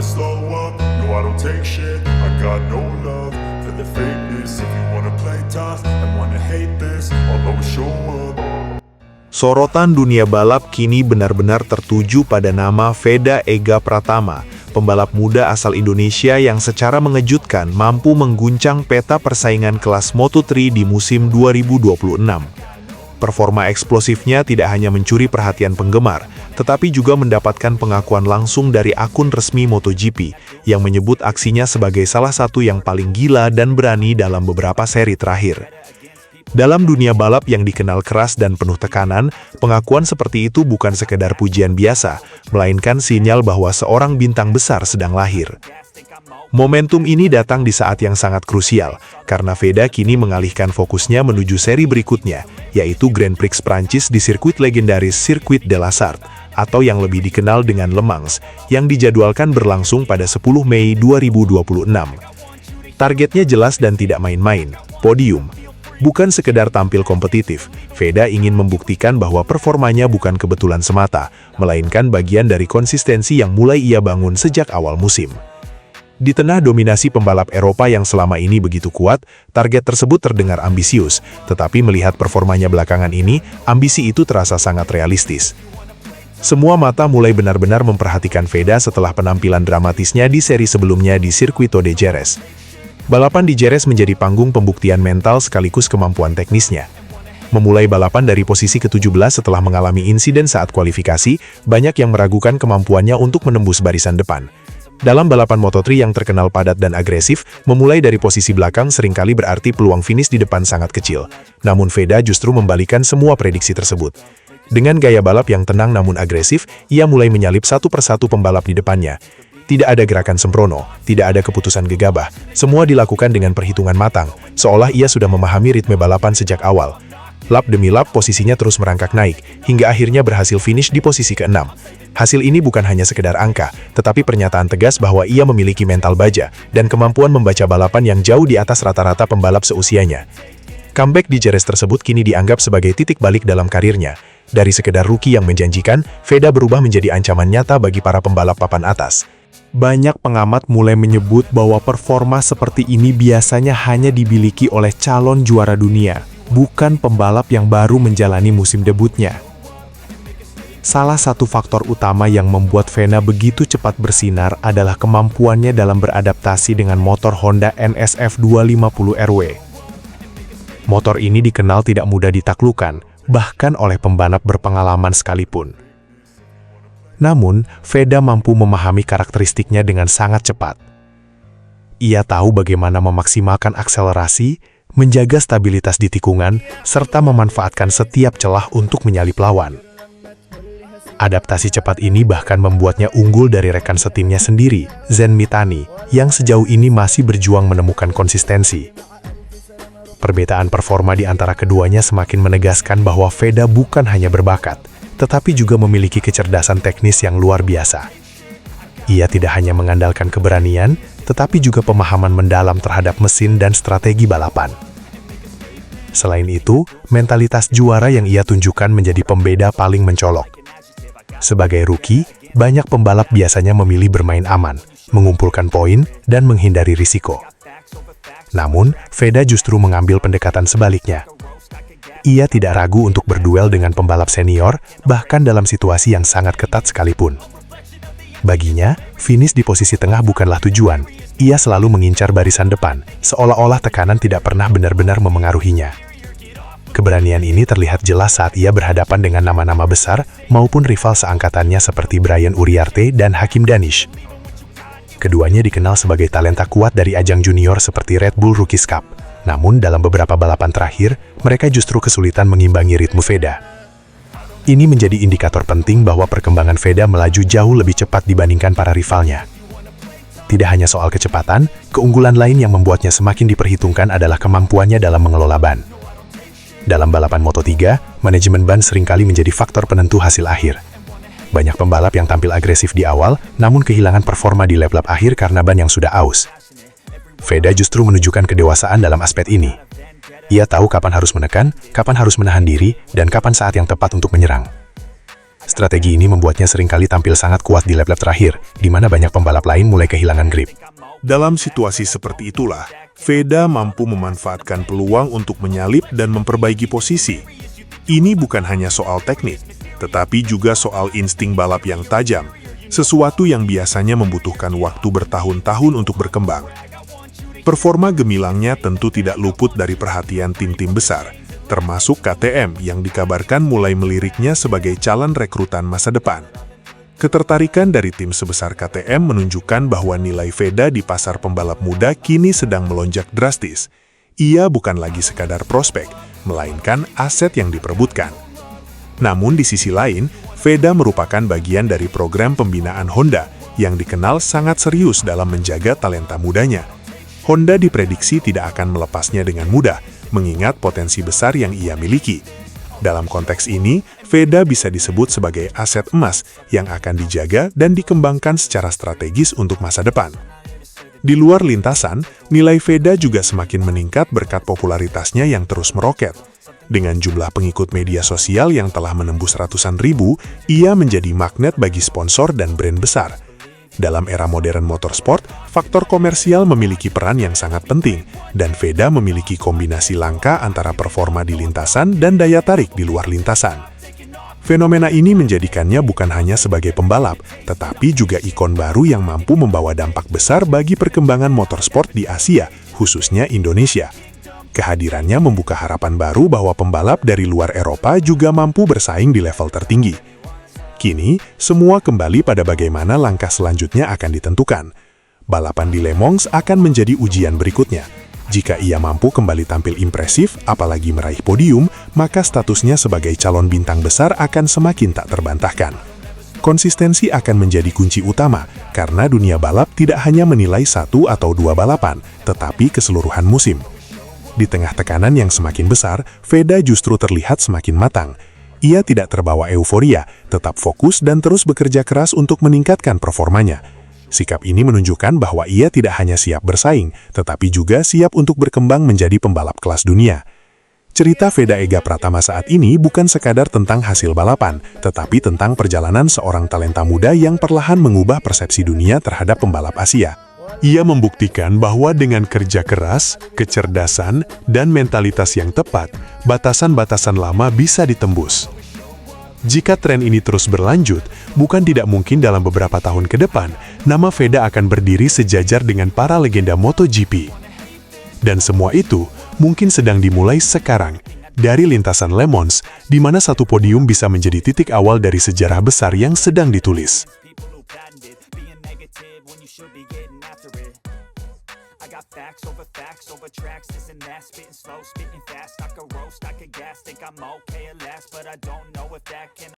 never slow up, no I don't take shit. I got no love for the fakeness. If you wanna play tough and wanna hate this, I'll always show up. Sorotan dunia balap kini benar-benar tertuju pada nama Veda Ega Pratama, pembalap muda asal Indonesia yang secara mengejutkan mampu mengguncang peta persaingan kelas Moto3 di musim 2026. Performa eksplosifnya tidak hanya mencuri perhatian penggemar, tetapi juga mendapatkan pengakuan langsung dari akun resmi MotoGP yang menyebut aksinya sebagai salah satu yang paling gila dan berani dalam beberapa seri terakhir. Dalam dunia balap yang dikenal keras dan penuh tekanan, pengakuan seperti itu bukan sekedar pujian biasa, melainkan sinyal bahwa seorang bintang besar sedang lahir. Momentum ini datang di saat yang sangat krusial, karena Veda kini mengalihkan fokusnya menuju seri berikutnya, yaitu Grand Prix Prancis di sirkuit legendaris Circuit de la Sarthe, atau yang lebih dikenal dengan Le Mans, yang dijadwalkan berlangsung pada 10 Mei 2026. Targetnya jelas dan tidak main-main, podium. Bukan sekedar tampil kompetitif, Veda ingin membuktikan bahwa performanya bukan kebetulan semata, melainkan bagian dari konsistensi yang mulai ia bangun sejak awal musim. Di tengah dominasi pembalap Eropa yang selama ini begitu kuat, target tersebut terdengar ambisius, tetapi melihat performanya belakangan ini, ambisi itu terasa sangat realistis. Semua mata mulai benar-benar memperhatikan Veda setelah penampilan dramatisnya di seri sebelumnya di Circuito de Jerez. Balapan di Jerez menjadi panggung pembuktian mental sekaligus kemampuan teknisnya. Memulai balapan dari posisi ke-17 setelah mengalami insiden saat kualifikasi, banyak yang meragukan kemampuannya untuk menembus barisan depan. Dalam balapan Moto3 yang terkenal padat dan agresif, memulai dari posisi belakang seringkali berarti peluang finish di depan sangat kecil. Namun Veda justru membalikan semua prediksi tersebut. Dengan gaya balap yang tenang namun agresif, ia mulai menyalip satu persatu pembalap di depannya. Tidak ada gerakan sembrono, tidak ada keputusan gegabah. Semua dilakukan dengan perhitungan matang, seolah ia sudah memahami ritme balapan sejak awal. Lap demi lap posisinya terus merangkak naik, hingga akhirnya berhasil finish di posisi ke-6. Hasil ini bukan hanya sekedar angka, tetapi pernyataan tegas bahwa ia memiliki mental baja dan kemampuan membaca balapan yang jauh di atas rata-rata pembalap seusianya. Comeback di Jerez tersebut kini dianggap sebagai titik balik dalam karirnya. Dari sekedar rookie yang menjanjikan, Veda berubah menjadi ancaman nyata bagi para pembalap papan atas. Banyak pengamat mulai menyebut bahwa performa seperti ini biasanya hanya dimiliki oleh calon juara dunia, bukan pembalap yang baru menjalani musim debutnya. Salah satu faktor utama yang membuat Veda begitu cepat bersinar adalah kemampuannya dalam beradaptasi dengan motor Honda NSF 250RW. Motor ini dikenal tidak mudah ditaklukkan, bahkan oleh pembalap berpengalaman sekalipun. Namun, Veda mampu memahami karakteristiknya dengan sangat cepat. Ia tahu bagaimana memaksimalkan akselerasi, menjaga stabilitas di tikungan, serta memanfaatkan setiap celah untuk menyalip lawan. Adaptasi cepat ini bahkan membuatnya unggul dari rekan setimnya sendiri, Zen Mitani, yang sejauh ini masih berjuang menemukan konsistensi. Perbedaan performa di antara keduanya semakin menegaskan bahwa Veda bukan hanya berbakat, tetapi juga memiliki kecerdasan teknis yang luar biasa. Ia tidak hanya mengandalkan keberanian, tetapi juga pemahaman mendalam terhadap mesin dan strategi balapan. Selain itu, mentalitas juara yang ia tunjukkan menjadi pembeda paling mencolok. Sebagai rookie, banyak pembalap biasanya memilih bermain aman, mengumpulkan poin, dan menghindari risiko. Namun, Veda justru mengambil pendekatan sebaliknya. Ia tidak ragu untuk berduel dengan pembalap senior, bahkan dalam situasi yang sangat ketat sekalipun. Baginya, finish di posisi tengah bukanlah tujuan. Ia selalu mengincar barisan depan, seolah-olah tekanan tidak pernah benar-benar memengaruhinya. Keberanian ini terlihat jelas saat ia berhadapan dengan nama-nama besar maupun rival seangkatannya seperti Brian Uriarte dan Hakim Danish. Keduanya dikenal sebagai talenta kuat dari ajang junior seperti Red Bull Rookies Cup. Namun dalam beberapa balapan terakhir, mereka justru kesulitan mengimbangi ritme Veda. Ini menjadi indikator penting bahwa perkembangan Veda melaju jauh lebih cepat dibandingkan para rivalnya. Tidak hanya soal kecepatan, keunggulan lain yang membuatnya semakin diperhitungkan adalah kemampuannya dalam mengelola ban. Dalam balapan Moto3, manajemen ban seringkali menjadi faktor penentu hasil akhir. Banyak pembalap yang tampil agresif di awal, namun kehilangan performa di lap-lap akhir karena ban yang sudah aus. Veda justru menunjukkan kedewasaan dalam aspek ini. Ia tahu kapan harus menekan, kapan harus menahan diri, dan kapan saat yang tepat untuk menyerang. Strategi ini membuatnya seringkali tampil sangat kuat di lap-lap terakhir, di mana banyak pembalap lain mulai kehilangan grip. Dalam situasi seperti itulah, Veda mampu memanfaatkan peluang untuk menyalip dan memperbaiki posisi. Ini bukan hanya soal teknik, tetapi juga soal insting balap yang tajam, sesuatu yang biasanya membutuhkan waktu bertahun-tahun untuk berkembang. Performa gemilangnya tentu tidak luput dari perhatian tim-tim besar, termasuk KTM yang dikabarkan mulai meliriknya sebagai calon rekrutan masa depan. Ketertarikan dari tim sebesar KTM menunjukkan bahwa nilai Veda di pasar pembalap muda kini sedang melonjak drastis. Ia bukan lagi sekadar prospek, melainkan aset yang diperebutkan. Namun di sisi lain, Veda merupakan bagian dari program pembinaan Honda yang dikenal sangat serius dalam menjaga talenta mudanya. Honda diprediksi tidak akan melepasnya dengan mudah, mengingat potensi besar yang ia miliki. Dalam konteks ini, Veda bisa disebut sebagai aset emas yang akan dijaga dan dikembangkan secara strategis untuk masa depan. Di luar lintasan, nilai Veda juga semakin meningkat berkat popularitasnya yang terus meroket. Dengan jumlah pengikut media sosial yang telah menembus ratusan ribu, ia menjadi magnet bagi sponsor dan brand besar. Dalam era modern motorsport, faktor komersial memiliki peran yang sangat penting, dan Veda memiliki kombinasi langka antara performa di lintasan dan daya tarik di luar lintasan. Fenomena ini menjadikannya bukan hanya sebagai pembalap, tetapi juga ikon baru yang mampu membawa dampak besar bagi perkembangan motorsport di Asia, khususnya Indonesia. Kehadirannya membuka harapan baru bahwa pembalap dari luar Eropa juga mampu bersaing di level tertinggi. Kini, semua kembali pada bagaimana langkah selanjutnya akan ditentukan. Balapan di Le Mans akan menjadi ujian berikutnya. Jika ia mampu kembali tampil impresif, apalagi meraih podium, maka statusnya sebagai calon bintang besar akan semakin tak terbantahkan. Konsistensi akan menjadi kunci utama, karena dunia balap tidak hanya menilai 1 atau 2 balapan, tetapi keseluruhan musim. Di tengah tekanan yang semakin besar, Veda justru terlihat semakin matang. Ia tidak terbawa euforia, tetap fokus dan terus bekerja keras untuk meningkatkan performanya. Sikap ini menunjukkan bahwa ia tidak hanya siap bersaing, tetapi juga siap untuk berkembang menjadi pembalap kelas dunia. Cerita Veda Ega Pratama saat ini bukan sekadar tentang hasil balapan, tetapi tentang perjalanan seorang talenta muda yang perlahan mengubah persepsi dunia terhadap pembalap Asia. Ia membuktikan bahwa dengan kerja keras, kecerdasan, dan mentalitas yang tepat, batasan-batasan lama bisa ditembus. Jika tren ini terus berlanjut, bukan tidak mungkin dalam beberapa tahun ke depan, nama Veda akan berdiri sejajar dengan para legenda MotoGP. Dan semua itu mungkin sedang dimulai sekarang, dari lintasan Le Mans, di mana satu podium bisa menjadi titik awal dari sejarah besar yang sedang ditulis. Facts over tracks, this and that, spitting slow, spitting fast, I could roast, I could gas, think I'm okay at last, but I don't know if that can